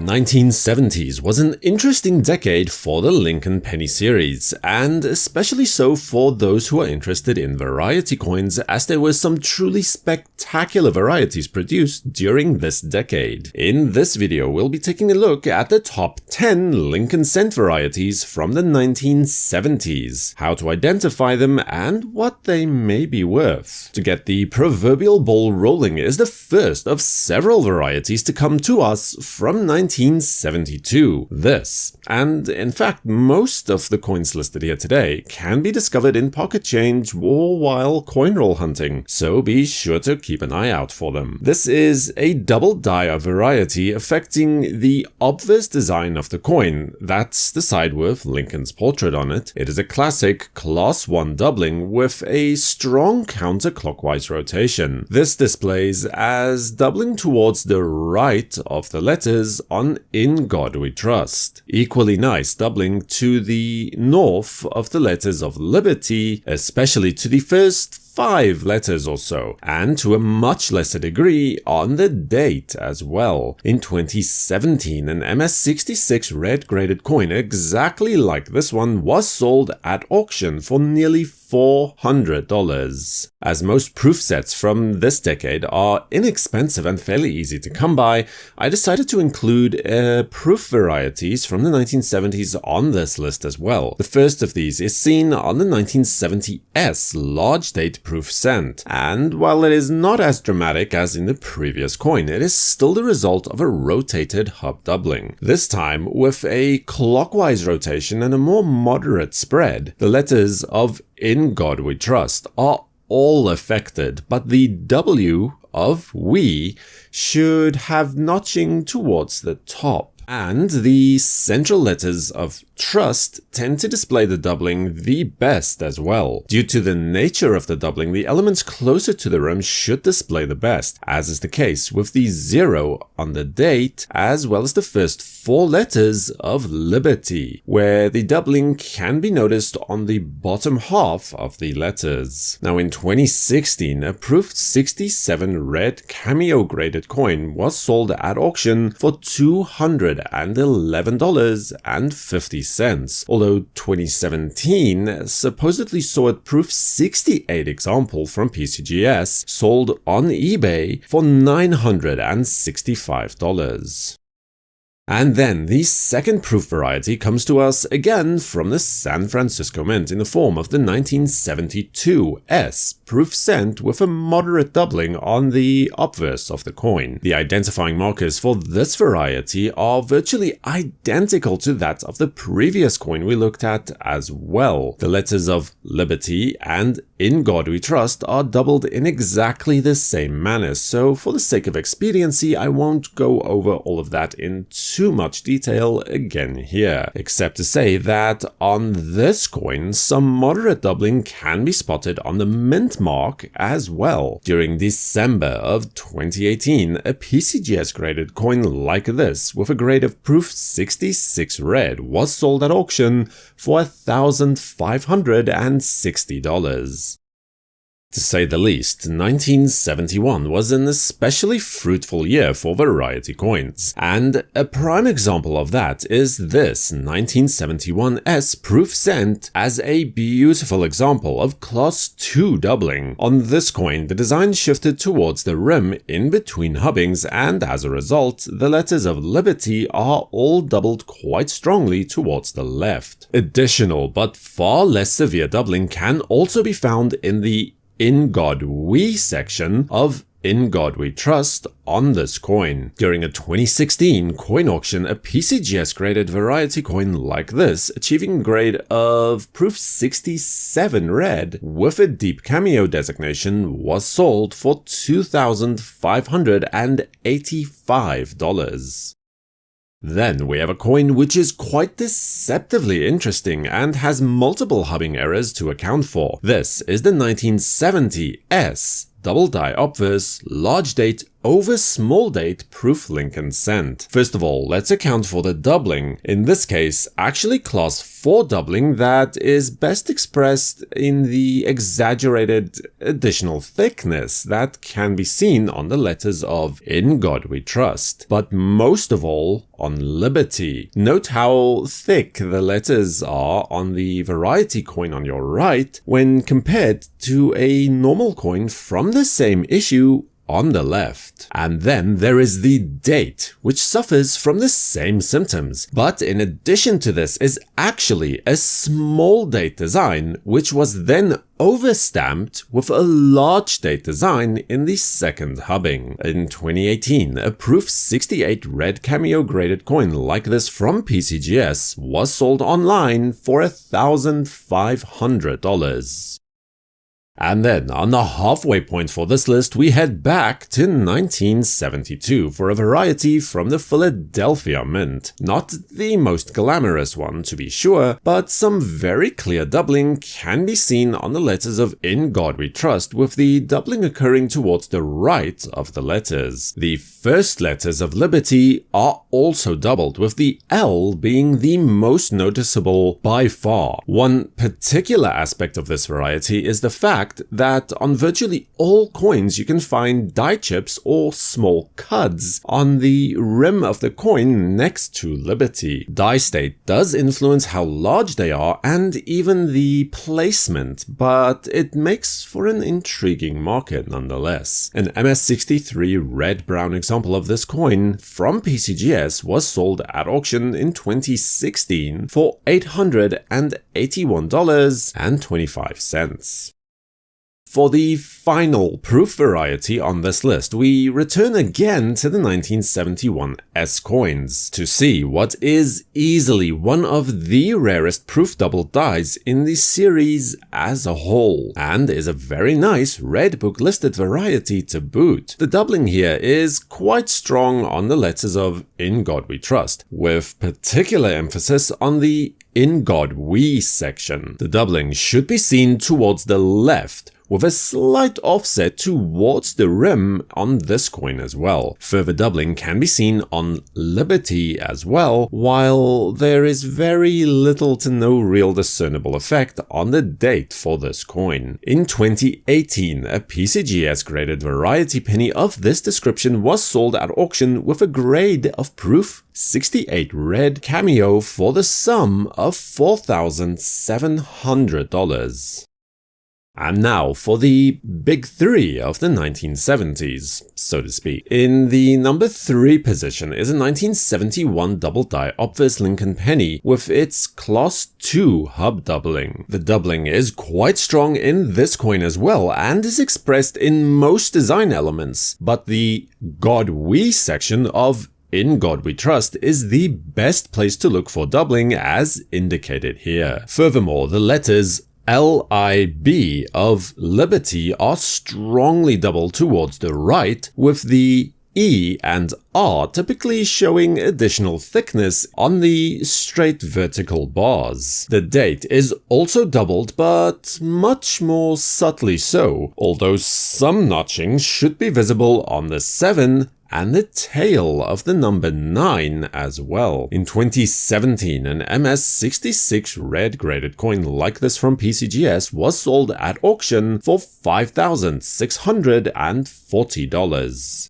1970s was an interesting decade for the Lincoln penny series, and especially so for those who are interested in variety coins, as there were some truly spectacular varieties produced during this decade. In this video, we'll be taking a look at the top 10 Lincoln cent varieties from the 1970s, how to identify them, and what they may be worth. To get the proverbial ball rolling is the first of several varieties to come to us from 1972. This, and in fact most of the coins listed here today, can be discovered in pocket change or while coin roll hunting, so be sure to keep an eye out for them. This is a double die variety affecting the obverse design of the coin. That's the side with Lincoln's portrait on it. It is a classic class 1 doubling with a strong counterclockwise rotation. This displays as doubling towards the right of the letters on In God We Trust. Equally nice doubling to the north of the letters of Liberty, especially to the first 5 letters or so, and to a much lesser degree on the date as well. In 2017, an MS66 Red graded coin exactly like this one was sold at auction for nearly $400. As most proof sets from this decade are inexpensive and fairly easy to come by, I decided to include proof varieties from the 1970s on this list as well. The first of these is seen on the 1970's large date proof cent, and while it is not as dramatic as in the previous coin, it is still the result of a rotated hub doubling. This time with a clockwise rotation and a more moderate spread. The letters of In God We Trust are all affected, but the W of we should have notching towards the top. And the central letters of Trust tend to display the doubling the best as well. Due to the nature of the doubling, the elements closer to the rim should display the best, as is the case with the 0 on the date, as well as the first 4 letters of Liberty, where the doubling can be noticed on the bottom half of the letters. Now in 2016, a Proof 67 Red Cameo graded coin was sold at auction for $211.50. Although 2017 supposedly saw a Proof 68 example from PCGS sold on eBay for $965. And then the second proof variety comes to us again from the San Francisco Mint in the form of the 1972's proof cent with a moderate doubling on the obverse of the coin. The identifying markers for this variety are virtually identical to that of the previous coin we looked at as well. The letters of Liberty and In God We Trust are doubled in exactly the same manner, so for the sake of expediency I won't go over all of that in too much detail again here, except to say that on this coin some moderate doubling can be spotted on the mint mark as well. During December of 2018, a PCGS graded coin like this with a grade of Proof 66 Red was sold at auction for $1,560. To say the least, 1971 was an especially fruitful year for variety coins, and a prime example of that is this 1971's proof cent as a beautiful example of class 2 doubling. On this coin, the design shifted towards the rim in between hubbings, and as a result, the letters of Liberty are all doubled quite strongly towards the left. Additional but far less severe doubling can also be found in the In God We section of In God We Trust on this coin. During a 2016 coin auction, a PCGS graded variety coin like this, achieving a grade of Proof 67 Red with a deep Cameo designation, was sold for $2,585. Then we have a coin which is quite deceptively interesting and has multiple hubbing errors to account for. This is the 1970's double die obverse, large date over small date proof link and send. First of all, let's account for the doubling. In this case, actually class 4 doubling that is best expressed in the exaggerated additional thickness that can be seen on the letters of In God We Trust, but most of all on Liberty. Note how thick the letters are on the Variety coin on your right when compared to a normal coin from the same issue on the left. And then there is the date, which suffers from the same symptoms, but in addition to this is actually a small date design, which was then overstamped with a large date design in the second hubbing. In 2018, a Proof 68 Red Cameo graded coin like this from PCGS was sold online for $1,500. And then, on the halfway point for this list, we head back to 1972 for a variety from the Philadelphia Mint. Not the most glamorous one, to be sure, but some very clear doubling can be seen on the letters of In God We Trust, with the doubling occurring towards the right of the letters. The first letters of Liberty are also doubled, with the L being the most noticeable by far. One particular aspect of this variety is the fact that on virtually all coins you can find die chips or small cuds on the rim of the coin next to Liberty. Die state does influence how large they are and even the placement, but it makes for an intriguing market nonetheless. An MS63 Red-Brown example of this coin from PCGS was sold at auction in 2016 for $881.25. For the final proof variety on this list, we return again to the 1971 S coins to see what is easily one of the rarest proof double dies in the series as a whole, and is a very nice red book listed variety to boot. The doubling here is quite strong on the letters of In God We Trust, with particular emphasis on the In God We section. The doubling should be seen towards the left, with a slight offset towards the rim on this coin as well. Further doubling can be seen on Liberty as well, while there is very little to no real discernible effect on the date for this coin. In 2018, a PCGS graded variety penny of this description was sold at auction with a grade of Proof 68 Red Cameo for the sum of $4,700. And now for the big three of the 1970s, so to speak. In the number 3 position is a 1971 double die Obverse Lincoln penny with its Class 2 hub doubling. The doubling is quite strong in this coin as well and is expressed in most design elements, but the God We section of In God We Trust is the best place to look for doubling as indicated here. Furthermore, the letters LIB of Liberty are strongly doubled towards the right, with the E and R typically showing additional thickness on the straight vertical bars. The date is also doubled, but much more subtly so, although some notching should be visible on the 7 and the tail of the number 9 as well. In 2017, an MS66 Red graded coin like this from PCGS was sold at auction for $5,640.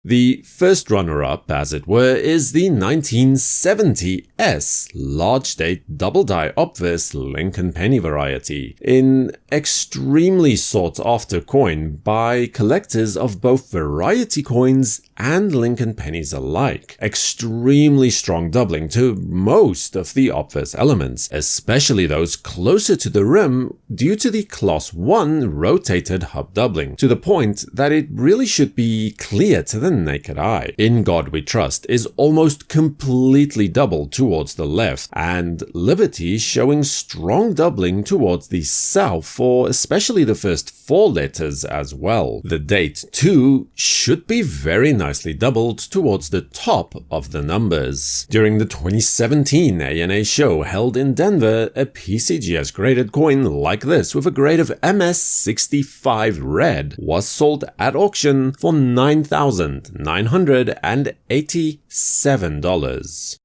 The first runner-up, as it were, is the 1970's large date double die Obverse Lincoln penny variety, an extremely sought after coin by collectors of both variety coins and Lincoln pennies alike. Extremely strong doubling to most of the Obverse elements, especially those closer to the rim due to the Class 1 rotated hub doubling, to the point that it really should be clear to the naked eye. In God We Trust is almost completely doubled towards the left, and Liberty showing strong doubling towards the south for especially the first 4 letters as well. The date too should be very nicely doubled towards the top of the numbers. During the 2017 ANA show held in Denver, a PCGS graded coin like this with a grade of MS65 Red was sold at auction for $9,987.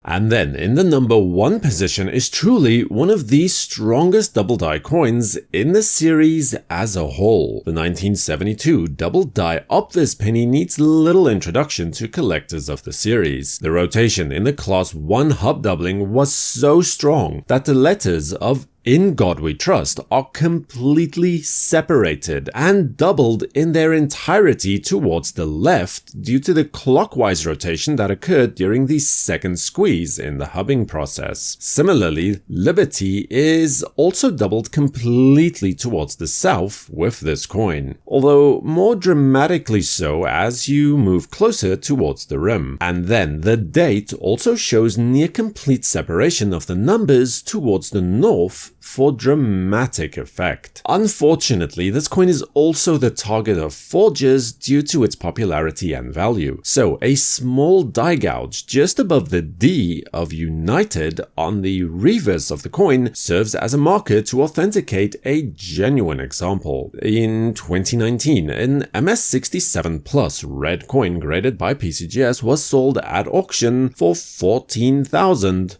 And then in the number 1 position is truly one of the strongest double die coins in the series as a whole. The 1972 double die Obverse penny needs little introduction to collectors of the series. The rotation in the class 1 hub doubling was so strong that the letters of "In God We Trust" are completely separated and doubled in their entirety towards the left due to the clockwise rotation that occurred during the second squeeze in the hubbing process. Similarly, Liberty is also doubled completely towards the south with this coin, although more dramatically so as you move closer towards the rim. And then the date also shows near complete separation of the numbers towards the north for dramatic effect. Unfortunately, this coin is also the target of forgers due to its popularity and value. So a small die gouge just above the D of United on the reverse of the coin serves as a marker to authenticate a genuine example. In 2019, an MS67 Plus Red coin graded by PCGS was sold at auction for $14,400.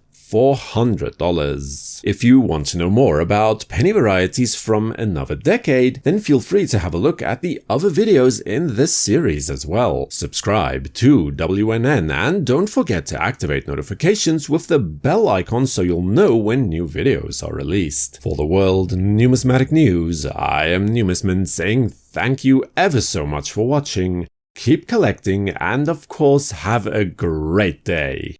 If you want to know more about penny varieties from another decade, then feel free to have a look at the other videos in this series as well. Subscribe to WNN and don't forget to activate notifications with the bell icon so you'll know when new videos are released. For the World Numismatic News, I am Numisman saying thank you ever so much for watching, keep collecting, and of course have a great day.